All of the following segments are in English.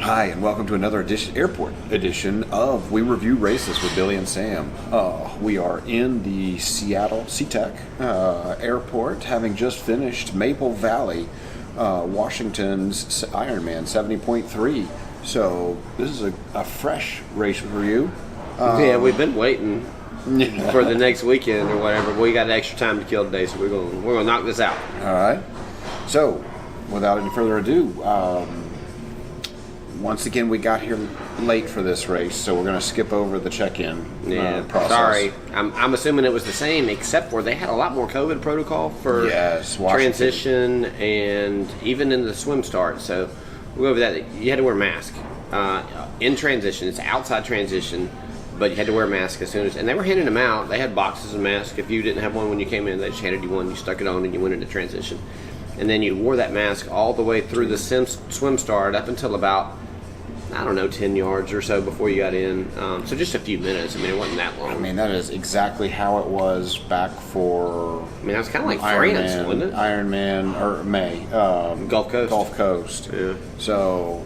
Hi, and welcome to another airport edition of We Review Races with Billy and Sam. We are in the Seattle SeaTac airport, having just finished Maple Valley, Washington's Ironman 70.3. So this is a fresh race review. Yeah, we've been waiting for the next weekend or whatever. We got extra time to kill today, so we're gonna knock this out. All right. So, without any further ado, once again, we got here late for this race, so we're going to skip over the check-in process. Sorry. I'm assuming it was the same, except for they had a lot more COVID protocol for transition and even in the swim start. So we'll go over that. You had to wear a mask in transition. It's outside transition, but you had to wear a mask as soon as. And they were handing them out. They had boxes of masks. If you didn't have one when you came in, they just handed you one. You stuck it on, and you went into transition. And then you wore that mask all the way through the swim start up until about, 10 yards or so before you got in. So just a few minutes. I mean, it wasn't that long. I mean, that is exactly how it was back for... that was kind of like France, wasn't it? Ironman, or May. Gulf Coast. Gulf Coast. Yeah. So,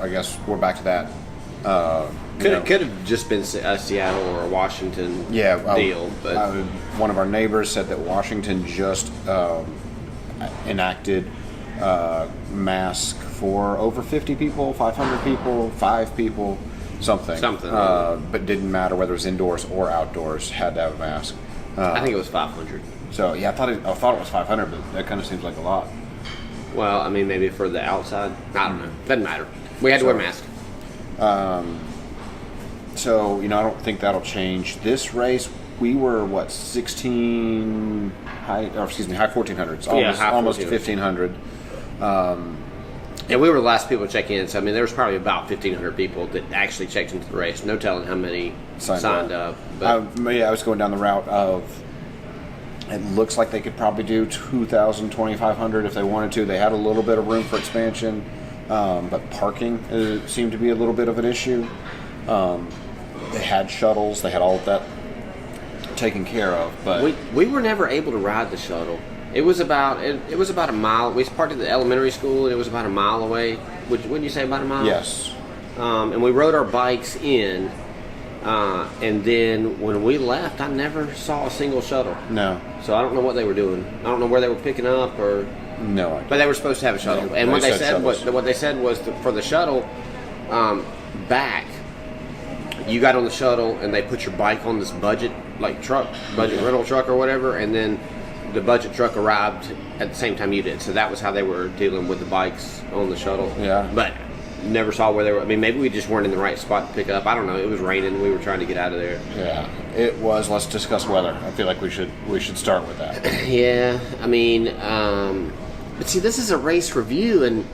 I guess we're back to that. Could have just been a Seattle or a Washington deal. But one of our neighbors said that Washington just enacted mask for over 50 people, 500 people, 5 people, something. But didn't matter whether it was indoors or outdoors, had to have a mask. I think it was 500. So, yeah, I thought it was 500, but that kind of seems like a lot. Well, I mean, maybe for the outside. I don't know. Doesn't matter. We had to wear a mask. So, I don't think that'll change. This race, we were, 16... high 1400s. Almost 1500. And we were the last people to check in, so I mean there was probably about 1,500 people that actually checked into the race. No telling how many signed up. But I was going down the route of, it looks like they could probably do 2,000, 2,500 if they wanted to. They had a little bit of room for expansion, but parking seemed to be a little bit of an issue. They had shuttles. They had all of that taken care of, but we were never able to ride the shuttle. It was about a mile. We parked at the elementary school, and it was about a mile away. Wouldn't you say about a mile? Yes. And we rode our bikes in, and then when we left, I never saw a single shuttle. No. So I don't know what they were doing. I don't know where they were picking up or. No idea. But they were supposed to have a shuttle, and what they said was for the shuttle back. You got on the shuttle, and they put your bike on this budget rental truck or whatever, and then the budget truck arrived at the same time you did. So that was how they were dealing with the bikes on the shuttle. Yeah. But never saw where they were. I mean, maybe we just weren't in the right spot to pick up. I don't know. It was raining, and we were trying to get out of there. Yeah, it was. Let's discuss weather. I feel like we should start with that. Yeah, I mean, but see, this is a race review, and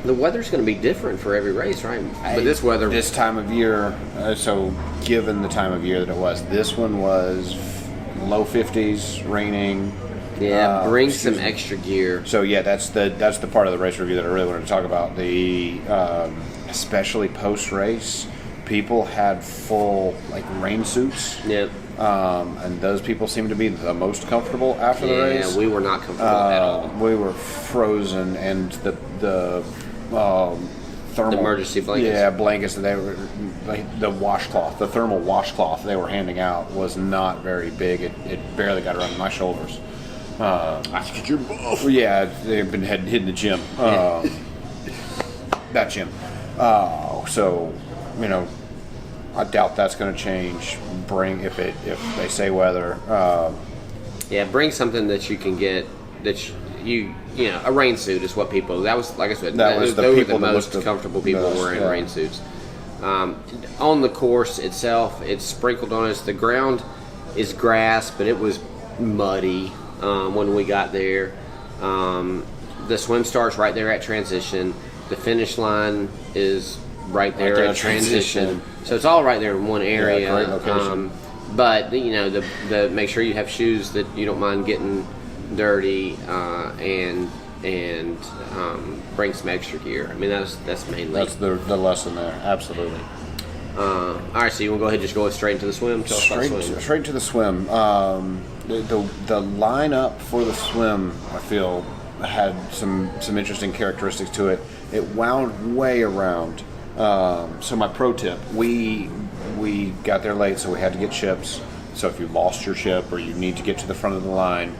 the weather's going to be different for every race, right? But this time of year, so given the time of year that it was, this one was low 50s, raining. Yeah, bring some extra gear. So yeah, that's the part of the race review that I really wanted to talk about. The especially post race, people had full rain suits. Yep. And those people seemed to be the most comfortable after the race. Yeah, we were not comfortable at all. We were frozen, and the thermal emergency blankets. Yeah, blankets that they were the washcloth, the thermal washcloth they were handing out was not very big. It barely got around my shoulders. I should get your buff. Yeah, they've been hitting the gym. That gym. So, I doubt that's going to change. If they say weather. Bring something that you can get a rain suit is what people. That was like I said. Those were the most comfortable people wearing rain suits. On the course itself, it's sprinkled on us. The ground is grass, but it was muddy when we got there. The swim starts right there at transition. The finish line is right there at transition. So it's all right there in one area. Yeah, great location. But the make sure you have shoes that you don't mind getting dirty, and bring some extra gear. I mean that's mainly the lesson there. Absolutely. All right, so you want to go ahead and just go straight into the swim? Straight to the swim. The lineup for the swim, I feel, had some interesting characteristics to it. It wound way around. So my pro tip, we got there late, so we had to get chips. So if you lost your chip or you need to get to the front of the line,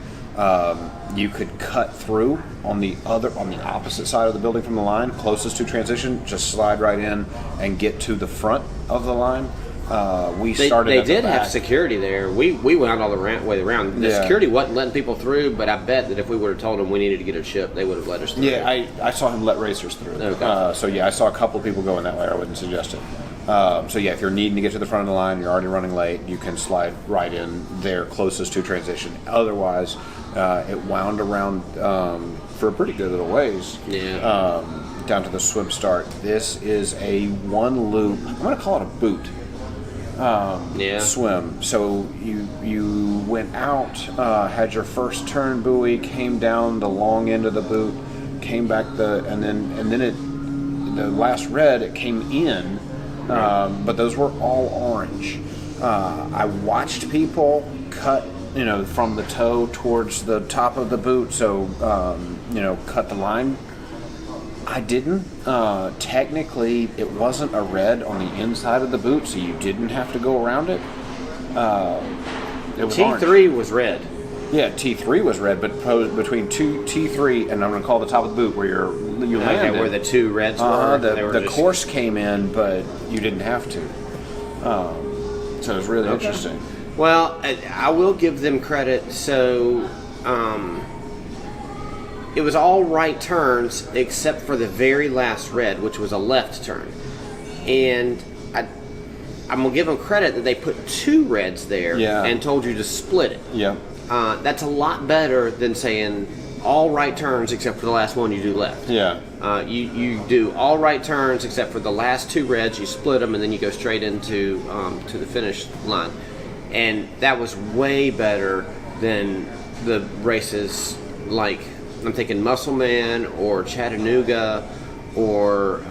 you could cut through on the opposite side of the building from the line, closest to transition. Just slide right in and get to the front of the line. They did have security there. We wound all the way around. The security wasn't letting people through, but I bet that if we would have told them we needed to get a chip, they would have let us through. Yeah, I saw him let racers through. Okay. So I saw a couple of people going that way. I wouldn't suggest it. If you're needing to get to the front of the line, you're already running late, you can slide right in there closest to transition. Otherwise, it wound around for a pretty good little ways. Yeah. Down to the swim start. This is a one loop. I'm going to call it a boot. Swim. So you went out, had your first turn buoy, came down the long end of the boot, came back and then the last red it came in, but those were all orange. I watched people cut from the toe towards the top of the boot, so cut the line. I didn't. Technically, it wasn't a red on the inside of the boot, so you didn't have to go around it. It was T3 orange. was red. Yeah, T3 was red, but between T3 and I'm going to call the top of the boot where you landed. Where the two reds were. The course came in, but you didn't have to. So it was really interesting. Well, I will give them credit. So, it was all right turns except for the very last red, which was a left turn. And I'm going to give them credit that they put two reds there and told you to split it. Yeah. That's a lot better than saying all right turns except for the last one you do left. Yeah. You do all right turns except for the last two reds, you split them, and then you go straight into to the finish line. And that was way better than the races like, I'm thinking Muscleman or Chattanooga or,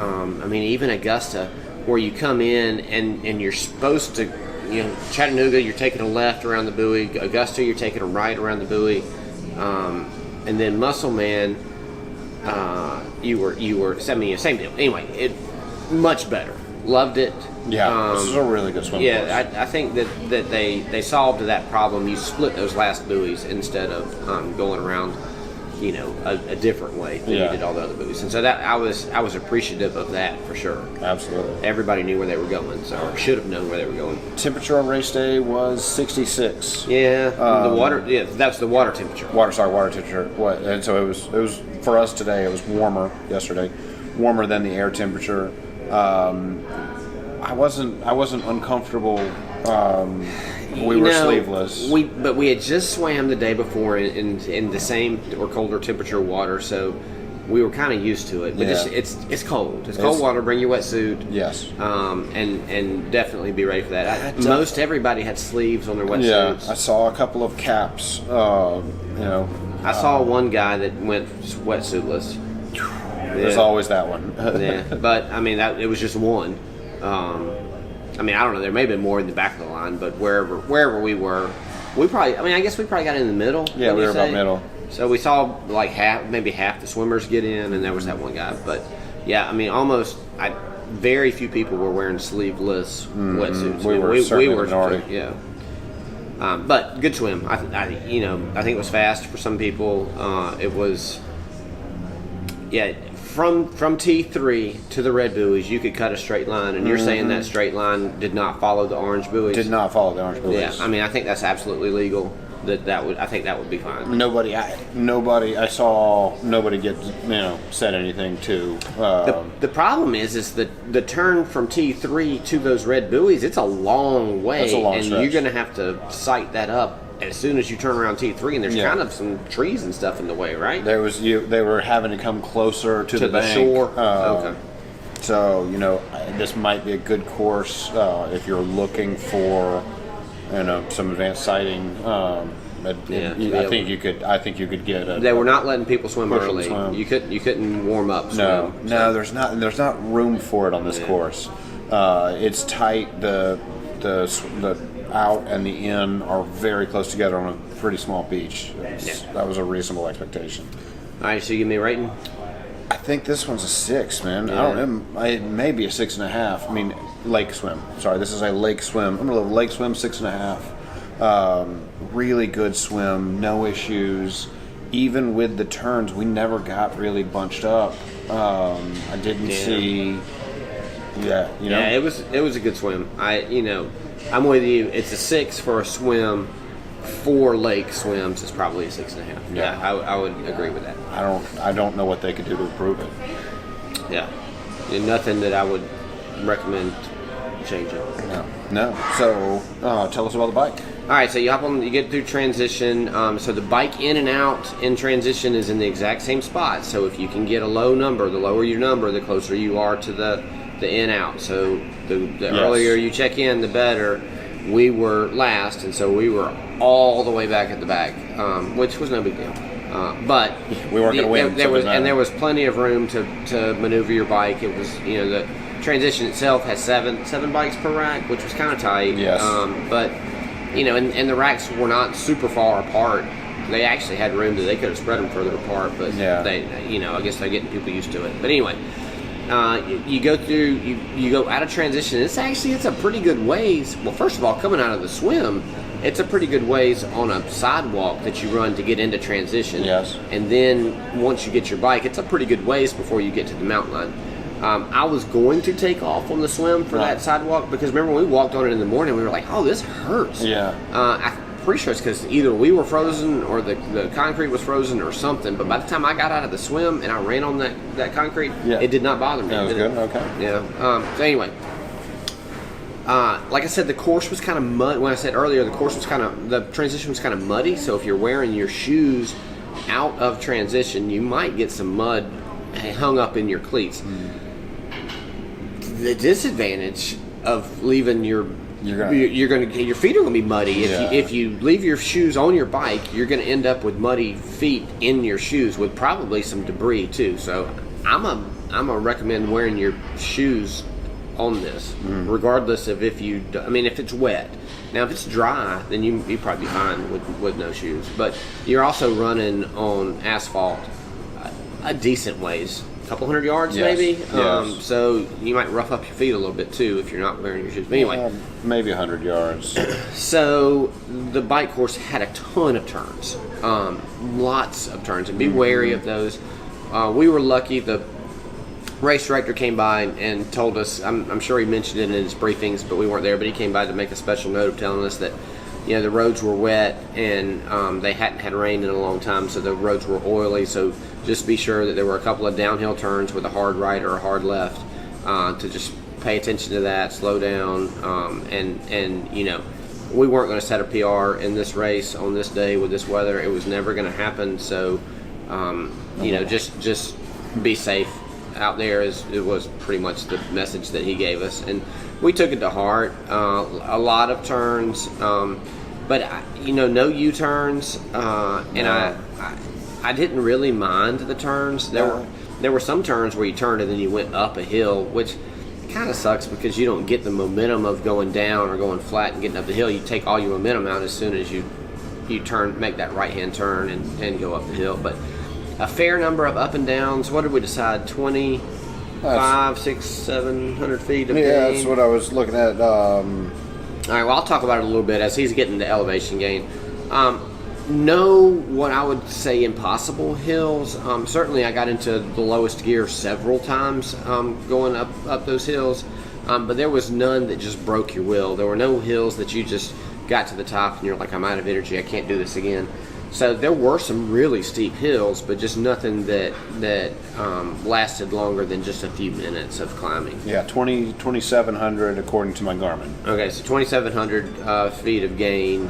even Augusta, where you come in and you're supposed to, Chattanooga, you're taking a left around the buoy. Augusta, you're taking a right around the buoy. And then Muscleman, you were same deal. Anyway, much better. Loved it. Yeah, this is a really good swim course. I think that they solved that problem. You split those last buoys instead of going around a different way than you did all the other buoys. And so that I was appreciative of that for sure. Absolutely. Everybody knew where they were going, or should have known where they were going. Temperature on race day was 66. Yeah, the water. Yeah, that's the water temperature. Water temperature. What? And so it was for us today. It was warmer yesterday, warmer than the air temperature. I wasn't uncomfortable. We were sleeveless. But we had just swam the day before in the same or colder temperature water, so we were kind of used to it. But it's cold. It's cold water. Bring your wetsuit. Yes. And definitely be ready for that. Most everybody had sleeves on their wetsuits. Yeah. I saw a couple of caps. I saw one guy that went wetsuitless. There's always that one. Yeah, but it was just one. I don't know. There may have been more in the back of the line, but wherever we were, we probably. I guess we probably got in the middle. Yeah, we were about middle. So we saw like maybe half the swimmers get in, and there was that one guy. But yeah, almost. Very few people were wearing sleeveless wetsuits. We were minority. Yeah. But good swim. I think it was fast for some people. It was. Yeah. From T3 to the red buoys, you could cut a straight line, and you're saying that straight line did not follow the orange buoys? Did not follow the orange buoys. Yeah, I think that's absolutely legal. I think that would be fine. Nobody I saw nobody get said anything to. The problem is that the turn from T3 to those red buoys, it's a long way, That's a long stretch. You're going to have to sight that up as soon as you turn around T3, and there's kind of some trees and stuff in the way, right? They were having to come closer to the bank. Shore. Okay. So this might be a good course if you're looking for some advanced sighting. I think you could get a. They were not letting people swim early. Swim. You couldn't warm up. No, there's not room for it on this course. It's tight. The out and the in are very close together on a pretty small beach. That was a reasonable expectation. All right, so you give me a rating? I think this one's a 6, man. Yeah. I don't know. It may be a 6.5. I mean, lake swim. Sorry, this is a lake swim. I'm going to lake swim 6.5. Really good swim, no issues. Even with the turns, we never got really bunched up. I didn't see. Yeah, you know. Yeah, it was a good swim. I'm with you. It's a 6 for a swim. 4 lake swims is probably a 6.5. Yeah, I would agree with that. I don't know what they could do to improve it. Yeah, and nothing that I would recommend changing. No. So tell us about the bike. All right, so you hop on, you get through transition. So the bike in and out in transition is in the exact same spot. So if you can get a low number, the lower your number, the closer you are to the in out. So the earlier you check in, the better. We were last, and so we were all the way back at the back, which was no big deal. But we weren't going to win. There was plenty of room to maneuver your bike. It was, the transition itself has seven bikes per rack, which was kind of tight. Yes. But and the racks were not super far apart. They actually had room that they could have spread them further apart. But they, I guess they're getting people used to it. But anyway. You go through, you go out of transition. It's a pretty good ways. Well, first of all, coming out of the swim, it's a pretty good ways on a sidewalk that you run to get into transition. Yes. And then once you get your bike, it's a pretty good ways before you get to the mountain line. I was going to take off on the swim for that sidewalk because remember when we walked on it in the morning, we were like, oh, this hurts. Yeah. I'm pretty sure it's because either we were frozen or the concrete was frozen or something. But by the time I got out of the swim and I ran on that concrete, it did not bother me. That was good. Okay. Yeah. So anyway, like I said, the course was kind of mud. When I said earlier, the transition was kind of muddy. So if you're wearing your shoes out of transition, you might get some mud hung up in your cleats. The disadvantage of leaving your feet are gonna be muddy if you leave your shoes on your bike. You're gonna end up with muddy feet in your shoes with probably some debris too. So I'm a recommend wearing your shoes on this, regardless of if it's wet. Now if it's dry, then you probably be fine with no shoes. But you're also running on asphalt a decent ways. Couple hundred yards maybe. Yes. So you might rough up your feet a little bit too if you're not wearing your shoes. But anyway, maybe 100 yards. So the bike course had a ton of turns, lots of turns, and be wary of those. We were lucky. The race director came by and told us. I'm sure he mentioned it in his briefings, but we weren't there. But he came by to make a special note of telling us that the roads were wet and they hadn't had rain in a long time, so the roads were oily. So just be sure that there were a couple of downhill turns with a hard right or a hard left, to just pay attention to that, slow down, and we weren't going to set a PR in this race on this day with this weather. It was never going to happen. So just be safe out there. It was pretty much the message that he gave us, and we took it to heart. A lot of turns, but no U-turns, and I didn't really mind the turns. There were some turns where you turned and then you went up a hill, which kind of sucks because you don't get the momentum of going down or going flat and getting up the hill. You take all your momentum out as soon as you make that right-hand turn and go up the hill. But a fair number of up and downs. What did we decide? 25, 600, 700 feet of gain? Yeah, that's what I was looking at. All right, well, I'll talk about it a little bit as he's getting the elevation gain. No, what I would say impossible hills. Certainly I got into the lowest gear several times going up those hills, but there was none that just broke your will. There were no hills that you just got to the top and you're like, I'm out of energy, I can't do this again. So there were some really steep hills, but just nothing that lasted longer than just a few minutes of climbing. Yeah, 2,700 according to my Garmin. Okay, so 2,700 feet of gain.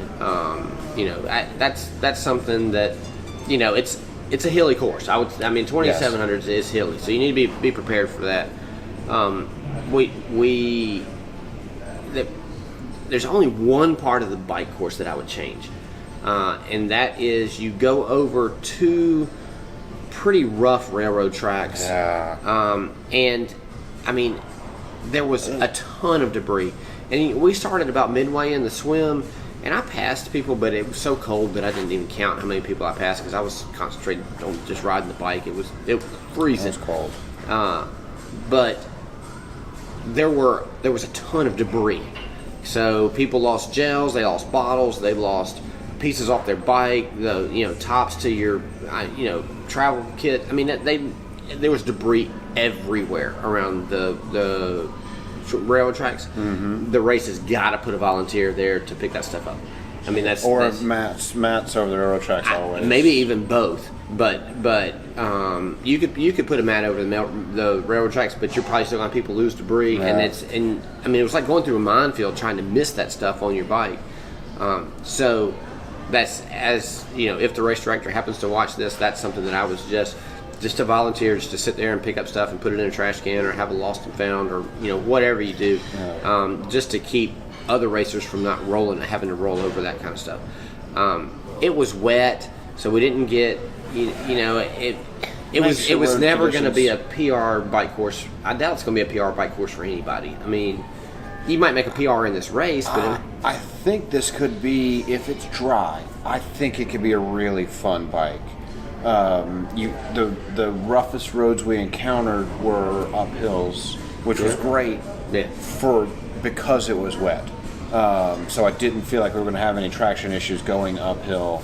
That's something that it's a hilly course. 2,700 is hilly, so you need to be prepared for that. There's only one part of the bike course that I would change. And that is you go over two pretty rough railroad tracks. Yeah. And there was a ton of debris. And we started about midway in the swim, And I passed people, but it was so cold that I didn't even count how many people I passed because I was concentrated on just riding the bike. It was freezing. It was cold. But there was a ton of debris. So people lost gels, they lost bottles, they lost pieces off their bike, tops to your travel kit. I mean, there was debris everywhere around the railroad tracks. Mm-hmm. The race has got to put a volunteer there to pick that stuff up. I mean, that's mats over the railroad tracks always. Maybe even both, but you could put a mat over the railroad tracks, but you're probably still going to have people lose debris, yeah. and I mean, it was like going through a minefield trying to miss that stuff on your bike. So that's, as you know, if the race director happens to watch this, that's something that I was just a volunteer, just to sit there and pick up stuff and put it in a trash can, or have a lost and found, or whatever you do, just to keep other racers from not having to roll over that kind of stuff. It was wet, so we didn't get it was never going to be a PR bike course. I doubt it's going to be a PR bike course for anybody. I mean, you might make a PR in this race, but I think this could be, if it's dry, I think it could be a really fun bike. The roughest roads we encountered were uphills, which was great because it was wet. So I didn't feel like we were going to have any traction issues going uphill.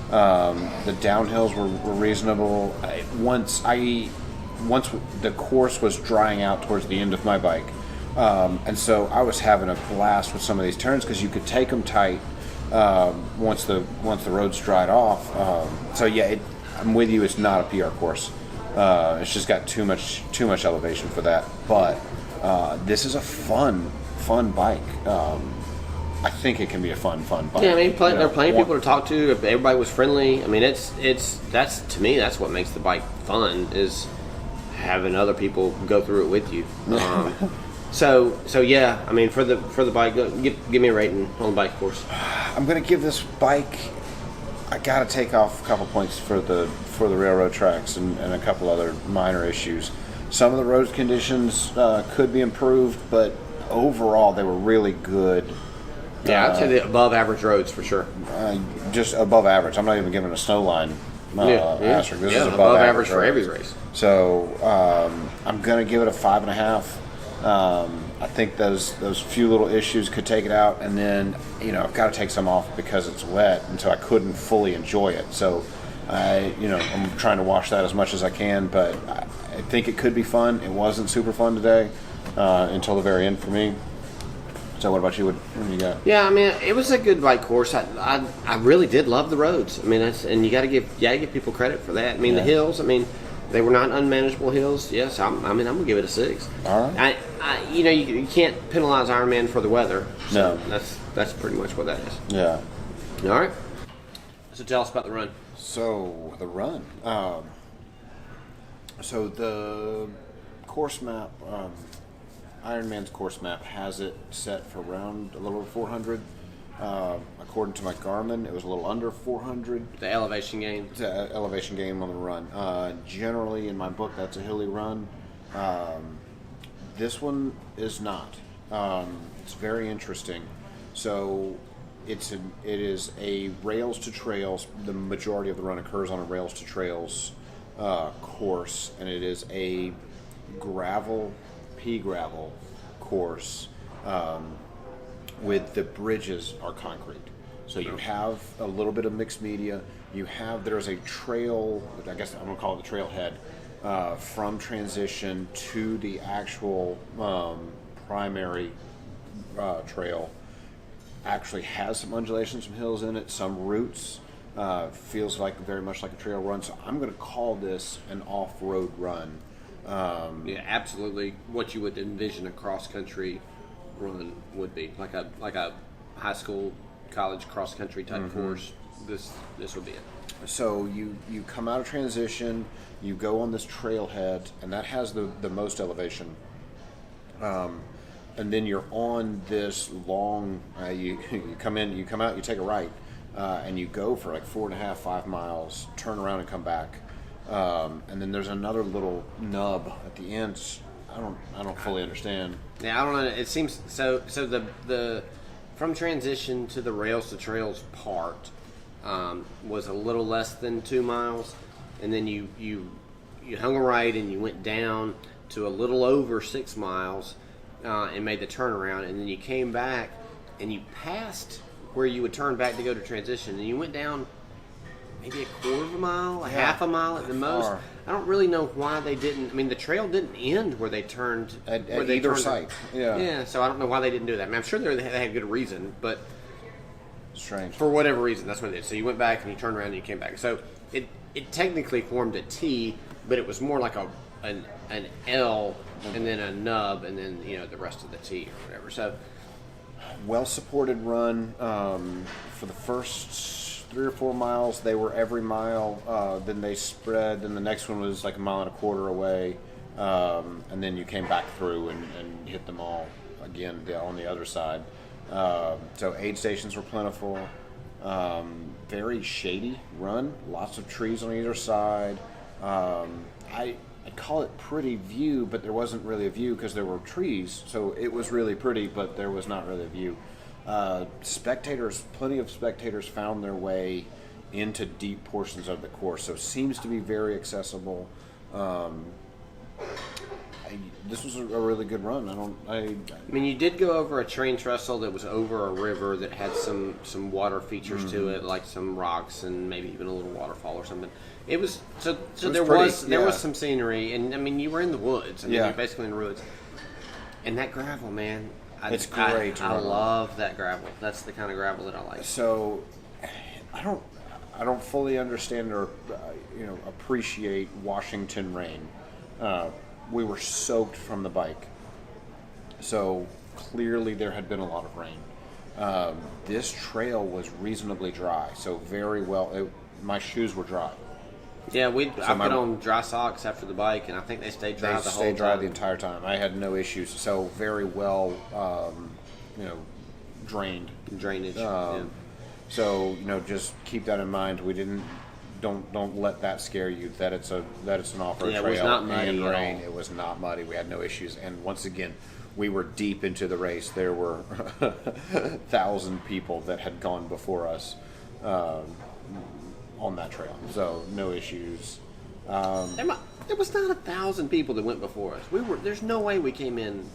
The downhills were reasonable. Once the course was drying out towards the end of my bike, and so I was having a blast with some of these turns because you could take them tight once the roads dried off. I'm with you. It's not a PR course. It's just got too much elevation for that. But this is a fun bike. I think it can be a fun bike. Yeah, I mean, there are plenty of people to talk to. If everybody was friendly, I mean, that's to me, that's what makes the bike fun, is having other people go through it with you. So yeah, I mean, for the bike, give me a rating on the bike course. I'm gonna give this bike. I gotta take off a couple points for the railroad tracks and a couple other minor issues. Some of the road conditions could be improved, but overall they were really good. Yeah, I'd say the above average roads for sure. Just above average. I'm not even giving a snow line asterisk. This is above average for every race. So I'm gonna give it a 5.5. I think those few little issues could take it out, and then I've got to take some off because it's wet, and so I couldn't fully enjoy it. So I'm trying to wash that as much as I can, but I think it could be fun. It wasn't super fun today until the very end for me. So what about you? What do you got? Yeah, I mean, it was a good bike course. I really did love the roads. I mean, and you got to give people credit for that. I mean, the hills. I mean, they were not unmanageable hills. Yes, I'm gonna give it a 6. All right. You can't penalize Ironman for the weather. So no, that's pretty much what that is. Yeah. All right. So tell us about the run. So the run. So the course map. Ironman's course map has it set for around a little over 400. According to my Garmin, it was a little under 400. The elevation gain. The elevation gain on the run. Generally, in my book, that's a hilly run. This one is not. It's very interesting. So it is a rails to trails. The majority of the run occurs on a rails to trails course, and it is a pea gravel course with the bridges are concrete. So you have a little bit of mixed media. There's a trail, I guess I'm going to call it the trailhead, from transition to the actual primary trail. Actually has some undulations, some hills in it, some roots. Feels like very much like a trail run. So I'm going to call this an off-road run. Yeah, absolutely. What you would envision a cross-country run would be, like a high school, college cross-country type course. This would be it. So you come out of transition, you go on this trailhead, and that has the most elevation. And then you're on this long. You come in, you come out, you take a right, and you go for like 4.5, 5 miles. Turn around and come back. And then there's another little nub at the end. I don't fully understand. Yeah, I don't know. It seems so. The from transition to the rails to trails part was a little less than 2 miles, and then you hung a right and you went down to a little over 6 miles and made the turnaround, and then you came back and you passed where you would turn back to go to transition, and you went down maybe a quarter of a mile, half a mile at the most. I don't really know why they didn't. I mean, the trail didn't end where they turned at either site. Yeah, so I don't know why they didn't do that. I mean, I'm sure they had good reason, but strange for whatever reason, that's what they did. So you went back and you turned around and you came back. So it technically formed a T, but it was more like an L and then a nub and then the rest of the T or whatever. So well supported run for the first 3 or 4 miles. They were every mile. Then they spread. Then the next one was like a mile and a quarter away, and then you came back through and hit them all again on the other side. So aid stations were plentiful. Very shady run. Lots of trees on either side. I'd call it pretty view, but there wasn't really a view because there were trees. So it was really pretty, but there was not really a view. Plenty of spectators found their way into deep portions of the course, so it seems to be very accessible. This was a really good run. I mean, you did go over a train trestle that was over a river that had some water features to it, like some rocks and maybe even a little waterfall or something. It was there was some scenery, and I mean, you were in the woods. I mean, you're basically in the woods. And that gravel, man. It's great. I love that gravel. That's the kind of gravel that I like. So, I don't fully understand or appreciate Washington rain. We were soaked from the bike, so clearly there had been a lot of rain. This trail was reasonably dry, so very well. My shoes were dry. Yeah, I put on dry socks after the bike, and I think they stayed dry the whole time. They stayed dry the entire time. I had no issues. So very well, drained. Drainage. So just keep that in mind. We don't let that scare you. That it's an off-road trail. It was not muddy at all. It was not muddy. We had no issues. And once again, we were deep into the race. There were 1,000 people that had gone before us. On that trail, so no issues. There was not 1,000 people that went before us. There's no way we came in.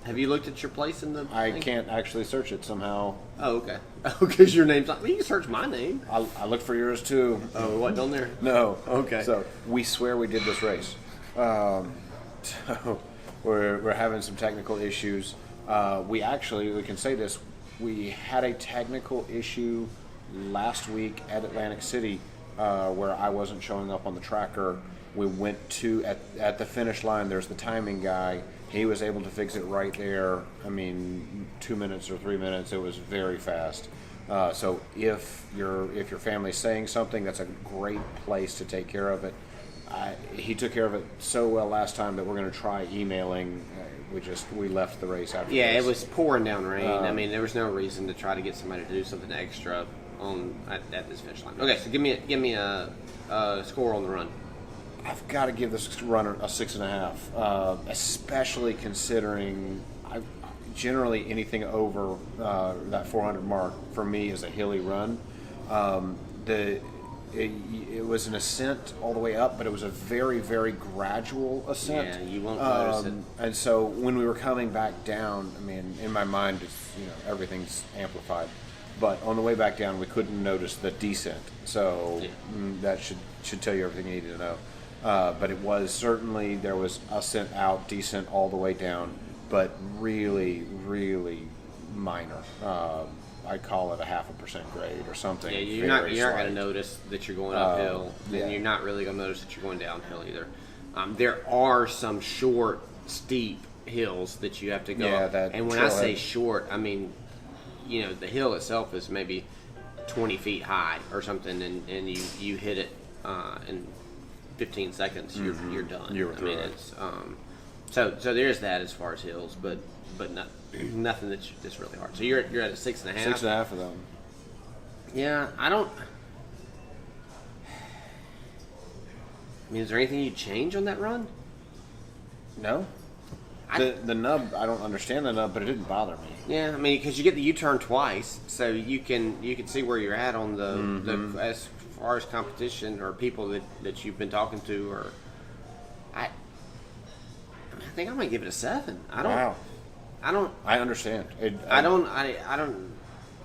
Have you looked at your place in the? I can't actually search it somehow. Oh, okay. Oh, because your name's not. Well, you can search my name. I looked for yours too. Oh, what down there? No. Okay. So we swear we did this race. So we're having some technical issues. We can say this. We had a technical issue last week at Atlantic City where I wasn't showing up on the tracker. We went to at the finish line. There's the timing guy. He was able to fix it right there. I mean, 2 minutes or 3 minutes. It was very fast. So if your family's saying something, that's a great place to take care of it. He took care of it so well last time that we're going to try emailing. We left the race after. Yeah, this. It was pouring down rain. I mean, there was no reason to try to get somebody to do something extra at this finish line. Okay, so give me a score on the run. I've got to give this run a 6.5, especially considering generally anything over that 400 mark for me is a hilly run. It was an ascent all the way up, but it was a very, very gradual ascent. Yeah, you won't notice it. And so when we were coming back down, I mean, in my mind, everything's amplified. But on the way back down, we couldn't notice the descent. So that should tell you everything you need to know. But it was certainly, there was ascent out, descent all the way down, but really, really minor. I call it a 0.5% grade or something. Yeah, you're not going to notice that you're going uphill, and you're not really going to notice that you're going downhill either. There are some short, steep hills that you have to go up. And when I say short, I mean, the hill itself is maybe 20 feet high or something, and you hit it in 15 seconds, you're done. You're through it. It's so there's that as far as hills, but nothing that's really hard. So you're at a 6.5. 6.5 for them. Yeah, I don't. I mean, is there anything you'd change on that run? No. The nub, I don't understand the nub, but it didn't bother me. Yeah, I mean, because you get the U-turn twice, so you can see where you're at on the as far as competition or people that you've been talking to. Or I think I'm gonna give it a 7. Wow. I understand.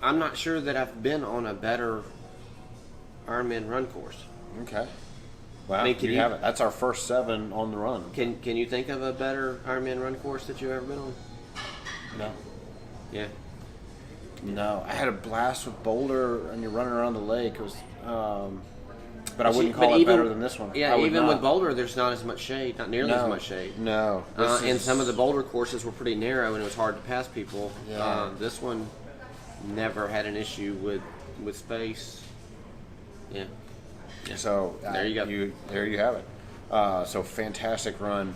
I'm not sure that I've been on a better Ironman run course. Okay. Well, I mean, you have it. That's our first 7 on the run. Can you think of a better Ironman run course that you've ever been on? No. Yeah. No. I had a blast with Boulder, and you're running around the lake. It was, but I wouldn't call it better than this one. Yeah, even with Boulder, there's not as much shade, not nearly as much shade. No. And some of the Boulder courses were pretty narrow, and it was hard to pass people. Yeah. This one never had an issue with space. Yeah. So there you go. There you have it. So fantastic run.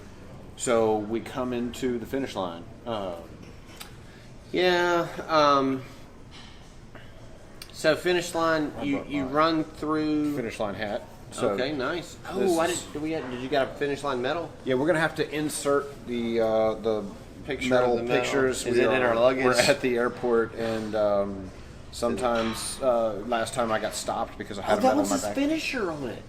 So we come into the finish line. So finish line, you run through finish line hat. So okay, nice. Oh, did you got a finish line medal? Yeah, we're gonna have to insert the medal pictures. Is it in our luggage? We're at the airport, and sometimes last time I got stopped because I had a medal on my back. That was his finisher on it.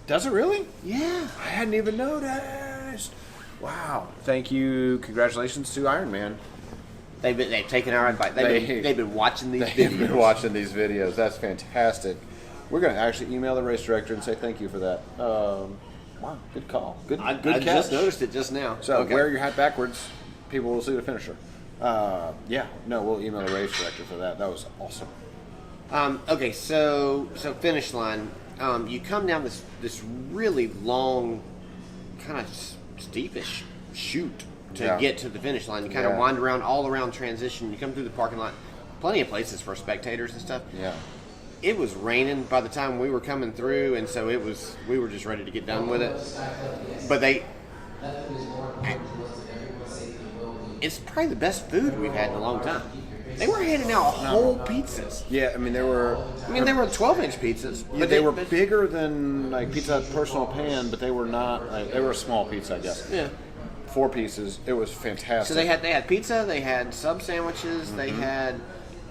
Does it really? Yeah. I hadn't even noticed. Wow. Thank you. Congratulations to Ironman. They've taken our advice. They've been watching these videos. They've been watching these videos. That's fantastic. We're going to actually email the race director and say thank you for that. Wow, good call. Good catch. I just noticed it just now. So wear your hat backwards. People will see the finisher. We'll email the race director for that. That was awesome. Okay, so finish line. You come down this really long, kind of steepish chute to get to the finish line. You kind of wind around all around transition. You come through the parking lot. Plenty of places for spectators and stuff. Yeah. It was raining by the time we were coming through, and so we were just ready to get done with it. But it's probably the best food we've had in a long time. They were handing out whole pizzas. Yeah, I mean they were 12-inch pizzas, but they were bigger than like Pizza Hut personal pan, but they were not. They were a small pizza, I guess. Yeah. 4 pieces. It was fantastic. So they had pizza, they had sub sandwiches, they had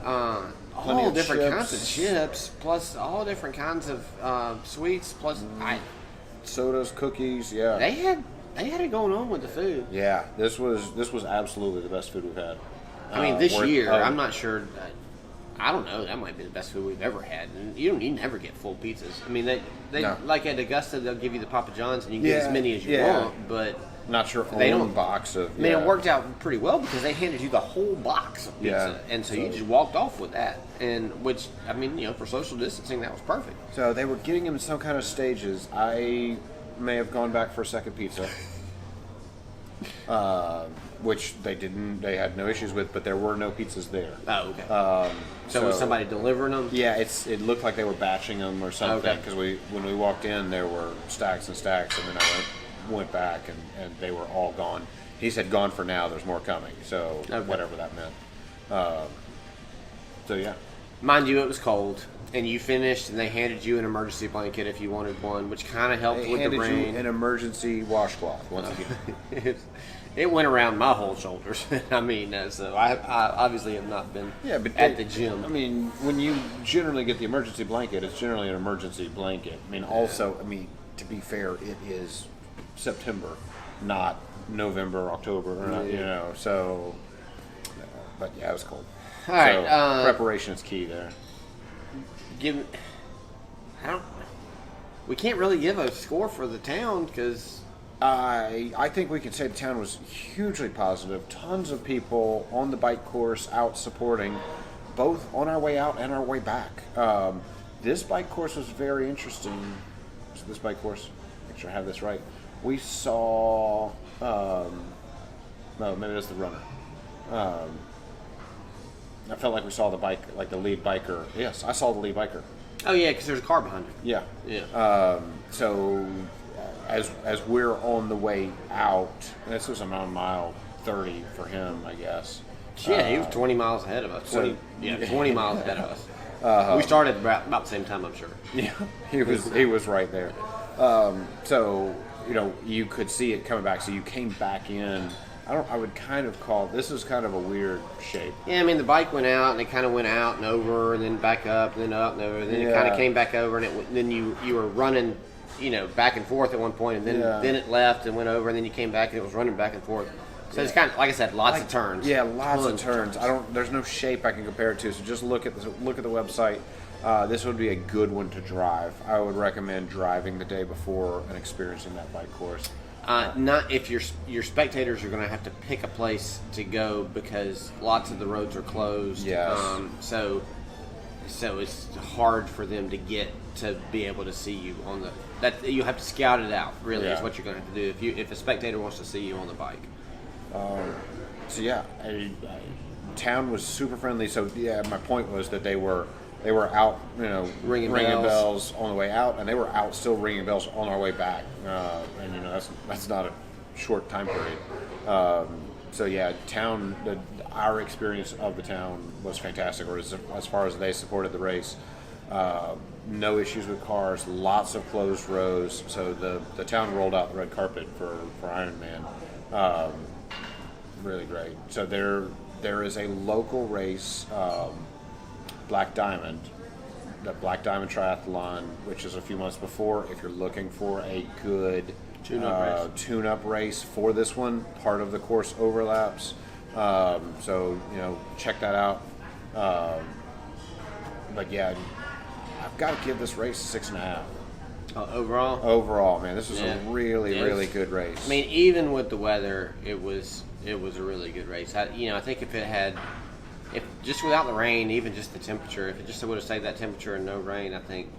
all different kinds of chips, plus all different kinds of sweets, plus sodas, cookies. Yeah, they had it going on with the food. Yeah, this was absolutely the best food we've had. I mean, this year I'm not sure. I don't know. That might be the best food we've ever had. And you never get full pizzas. I mean, they like at Augusta, they'll give you the Papa John's and you can get as many as you want, but. Not your own box of. I mean, it worked out pretty well because they handed you the whole box of pizza, and so you just walked off with that. And which, I mean, for social distancing, that was perfect. So they were getting them in some kind of stages. I may have gone back for a second pizza, which they didn't. They had no issues with, but there were no pizzas there. Oh, okay. So was somebody delivering them? Yeah, it looked like they were batching them or something because when we walked in, there were stacks and stacks, and then I went back and they were all gone. He said gone for now, there's more coming, so whatever that meant. So yeah, mind you, it was cold and you finished and they handed you an emergency blanket if you wanted one, which kind of helped with the rain. They handed you an emergency washcloth once again. It went around my whole shoulders. I mean, so I obviously have not been at the gym. I mean, when you generally get the emergency blanket, it's generally an emergency blanket. I mean, to be fair, it is September, not November, October, so, but yeah, it was cold. All right. Preparation is key there. We can't really give a score for the town because I think we can say the town was hugely positive. Tons of people on the bike course out supporting, both on our way out and our way back. This bike course was very interesting. So this bike course, make sure I have this right. We saw, maybe that's the runner. I felt like we saw the bike, like the lead biker. Yes, I saw the lead biker. Oh yeah, because there's a car behind him. Yeah. So as we're on the way out, this was around mile 30 for him, I guess. Yeah, he was 20 miles ahead of us. 20 miles ahead of us. We started about the same time, I'm sure. Yeah, he was right there. So you could see it coming back. So you came back in. I would kind of call this is kind of a weird shape. Yeah, I mean the bike went out and it kind of went out and over and then back up and then up and over and then it kind of came back over and then you were running, back and forth at one point and then it left and went over and then you came back and it was running back and forth. So it's kind of, like I said, lots of turns. Yeah, lots of turns. There's no shape I can compare it to. So just look at the website. This would be a good one to drive. I would recommend driving the day before and experiencing that bike course. Not if your spectators are going to have to pick a place to go because lots of the roads are closed. Yes. So it's hard for them to get to be able to see you on that. You have to scout it out. Really, is what you're going to have to do if a spectator wants to see you on the bike. Town was super friendly. So my point was that they were out, ringing bells on the way out, and they were out still ringing bells on our way back. And that's not a short time period. Our experience of the town was fantastic. Or as far as they supported the race, no issues with cars, lots of closed roads. So the town rolled out the red carpet for Ironman. Really great. So there is a local race. Black Diamond, the Black Diamond Triathlon, which is a few months before. If you're looking for a good tune-up race for this one, part of the course overlaps. Check that out. But yeah, I've got to give this race 6.5. Overall, man, this was a really good race. I mean, even with the weather, it was a really good race. I think if just without the rain, even just the temperature, if it just would have stayed that temperature and no rain, I think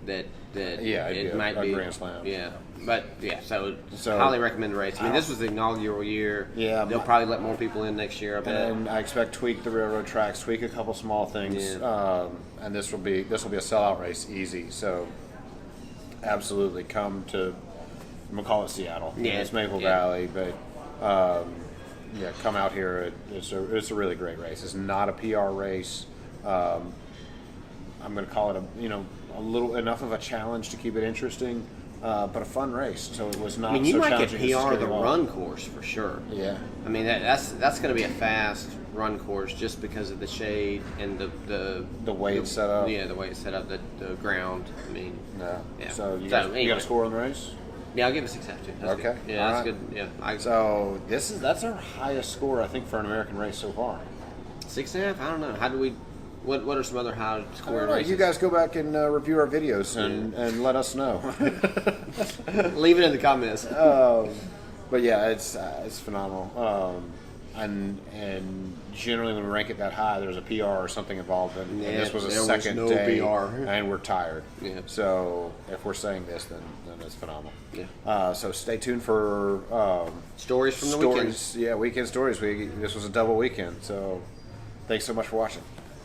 that it might be a grand slam. Yeah, but so highly recommend the race. I mean, this was the inaugural year. Yeah, they'll probably let more people in next year. And I expect tweak the railroad tracks, tweak a couple small things, and this will be a sellout race, easy. So absolutely come to. I'm gonna call it Seattle. Yeah, it's Maple Valley, but. Come out here. It's a really great race. It's not a PR race. I'm going to call it a little enough of a challenge to keep it interesting, but a fun race. So it was not. I mean, you so might get challenging PR the run course for sure. Yeah. I mean that's going to be a fast run course just because of the shade and the way it's set up. Yeah, the way it's set up, the ground. I mean. Yeah. So you got a score on the race? Yeah, I'll give it 6.5 too. Okay. Good. Yeah, that's good. Yeah. So that's our highest score I think for an American race so far. 6.5? I don't know. How do we? What are some other high scoring races? You guys go back and review our videos and let us know. Leave it in the comments. But yeah, it's phenomenal. And generally when we rank it that high, there's a PR or something involved. And this was a second day, PR. And we're tired. Yeah. So if we're saying this, then it's phenomenal. Yeah. So stay tuned for stories from the weekend. Yeah, weekend stories. This was a double weekend. So thanks so much for watching.